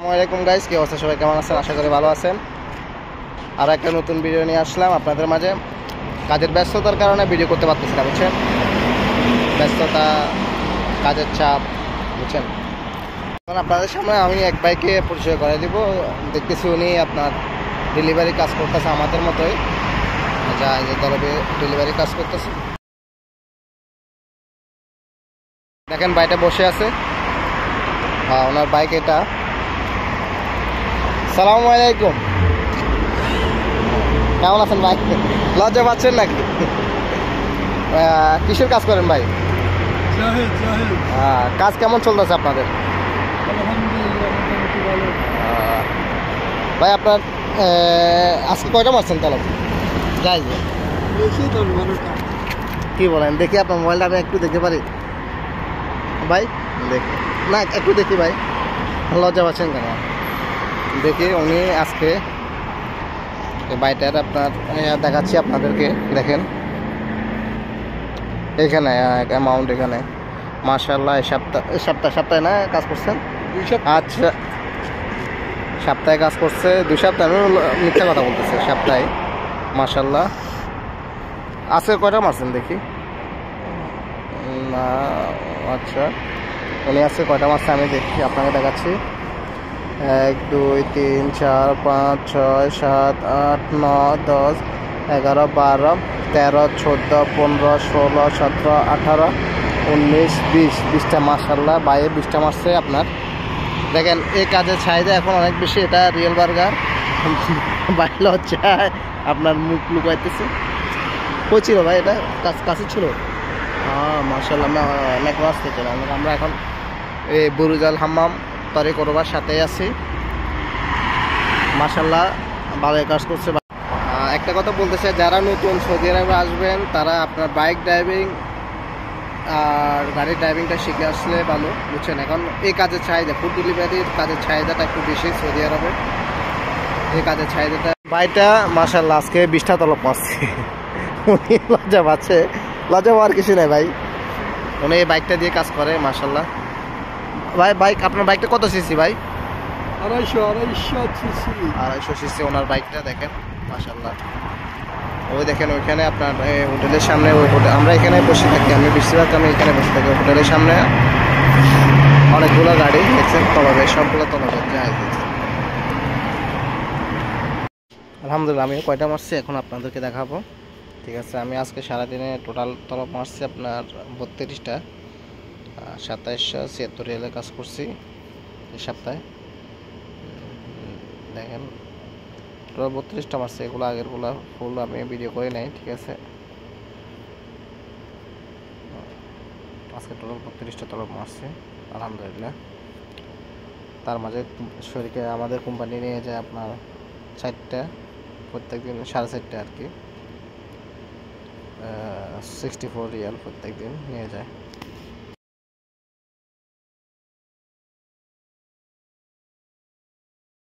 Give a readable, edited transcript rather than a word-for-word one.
আসসালামু গাইস, কি অবস্থা? সবাই কেমন আছেন? আশা করি ভালো আছেন। আর একটা নতুন ভিডিও নিয়ে আসলাম আপনাদের মাঝে। কাজের ব্যস্ততার কারণে ভিডিও করতে পারতেছি না, বুঝছেন? ব্যস্ততা, কাজের চাপ, বুঝছেন? এখন আপনাদের সামনে আমি এক ভাইকে পরিচয় করে দিব। দেখতেছি উনি আপনার ডেলিভারি কাজ করতেছে আমাদের মতোই, যা তরফে ডেলিভারি কাজ করতেছে। দেখেন বাইটা বসে আছে, ওনার বাইক এটা। আসসালামু আলাইকুম, কেমন আছেন ভাই? লজ্জা পাচ্ছেন নাকি? কিসের কাজ করেন ভাই? কাজ কেমন চলতেছে আপনাদের? ভাই আপনার আজকে কয়টা মারছেন তলব? যাই কি বলেন, দেখি আপনার মোবাইলটা আমি একটু দেখতে পারি ভাই? দেখি না, একটু দেখি ভাই। লজ্জা পাচ্ছেন কেন? দেখি উনি আজকে বাইটার আপনার দেখাচ্ছি আপনাদেরকে। দেখেন এখানে অ্যামাউন্ট, এখানে মাশাআল্লাহ সপ্তাহে না কাজ করছেন? আচ্ছা, সপ্তাহে কাজ করছে, 2 সপ্তাহ। আমি মিথ্যা কথা বলতেছে, সপ্তাহে। মাশাআল্লাহ। আজকে কয়টা মারছেন দেখি? না, আচ্ছা, উনি আজকে কয়টা মারছে আমি দেখি, আপনাকে দেখাচ্ছি। 1 2 3 4 5 6 7 8 9 10 11 12 13 14 15 16 17 18 19 20টা। মাশাআল্লাহ, বাইরে 20টা মারছে আপনার। দেখেন এই কাজের চাহিদা এখন অনেক বেশি। এটা রিয়েল বার্গার। বাইরে হচ্ছে আপনার মুখ লুকাইতেছে। কই ছিল ভাই? এটা কাছে ছিল। মাশাআল্লাহ, আমরা মেকওয়াস থেকে আমরা এখন এই বুরুজাল হাম্মাম তরে করবার সাথেই আছি। মাশাআল্লাহ, ভালো কাজ করছে। একটা কথা বলতে চাই, যারা নতুন সৌদি আরবে আসবেন তারা আপনার বাইক ড্রাইভিং আর গাড়ির ড্রাইভিংটা শিখে আসলে ভালো, বুঝছেন? এখন এই কাজের চাহিদা, ফুড ডেলিভারির কাজের চাহিদাটা একটু বেশি সৌদি আরবে। এই কাজের চাহিদাটা বাইটা মাশাআল্লাহ আজকে 20টা তলব মারছে। উনি লজ্জা পাচ্ছে। লজ্জা পাওয়ার কিছু নেই ভাই, উনি এই বাইকটা দিয়ে কাজ করে। মাশাআল্লাহ ভাই, বাইক আপনার বাইকটা কত সিসি ভাই? 250 সিসি ওনার বাইকটা। দেখেন মাশাআল্লাহ। ওই দেখেন ওইখানে আপনার হোটেলের সামনে, ওই হোটেল আমরা এখানে বসে থাকি, আমি বেশিরভাগ আমি এখানে বসে থাকি। হোটেলের সামনে অনেকগুলো গাড়ি দেখছেন, তলবে সবগুলো তলবে যায়। আলহামদুলিল্লাহ, আমি কয়টা মারছি এখন আপনাদেরকে দেখাবো, ঠিক আছে? আমি আজকে সারাদিনে টোটাল তলব মারছি আপনার 32টা। 2776 রিয়ালে কাজ করছি এই সপ্তাহে। দেখেন টোটাল 32টা মারছে। এগুলো আগেরগুলো ফুল আমি ভিডিও করে নাই, ঠিক আছে? আজকে টোটাল 32টা তলব মারছে আলহামদুলিল্লাহ। তার মাঝে শরীরকে আমাদের কোম্পানি নিয়ে যায় আপনার 4টা, প্রত্যেক দিন 4.5টা আর কি, 64 রিয়াল প্রত্যেক দিন নিয়ে যায়।